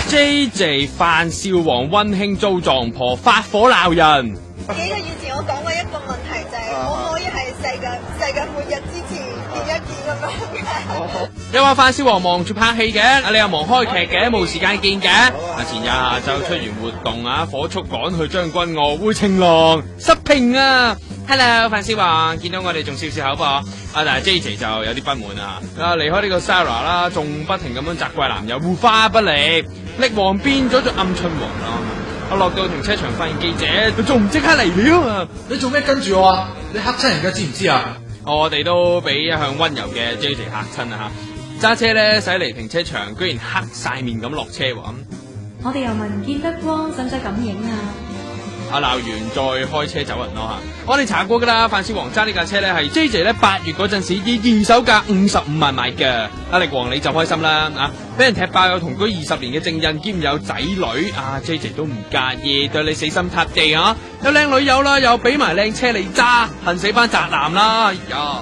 JJ 范少皇溫馨遭撞破，發火鬧人。幾個月前我講過一個問題，就係我可以係世界末日之前見一見咁樣嘅。又話范少皇忙住拍戲嘅，你又忙開劇嘅，冇時間見嘅。前日下晝出完活動啊，火速趕去將軍澳會晴朗失平啊。Hello， 范少皇，見到我哋仲笑笑口噃。但係 JJ 就有啲不滿啊。離開呢個 Sarah 啦，仲不停咁樣責怪男友護花不力，力王變咗做暗春王啦。我落到停車場發現記者，佢仲唔即刻嚟了啊！你做咩跟住我啊？你嚇親人家知唔知啊？我哋都俾一向溫柔嘅 JJ 嚇親啊！揸車咧駛嚟停車場，居然黑晒面咁落車喎。我哋又聞唔見得光，使唔使咁影啊？鬧完再開車走人咯吓，我哋查過噶啦，范少皇揸呢架車咧係 JJ 咧8月嗰陣時以二手價55萬買嘅。力王你就開心啦啊！俾人踢爆有同居20年嘅證人兼有仔女啊 ，JJ 都唔介意，對你死心塌地啊！有靚女友啦，又俾埋靚車你揸，恨死班宅男啦！哎呀！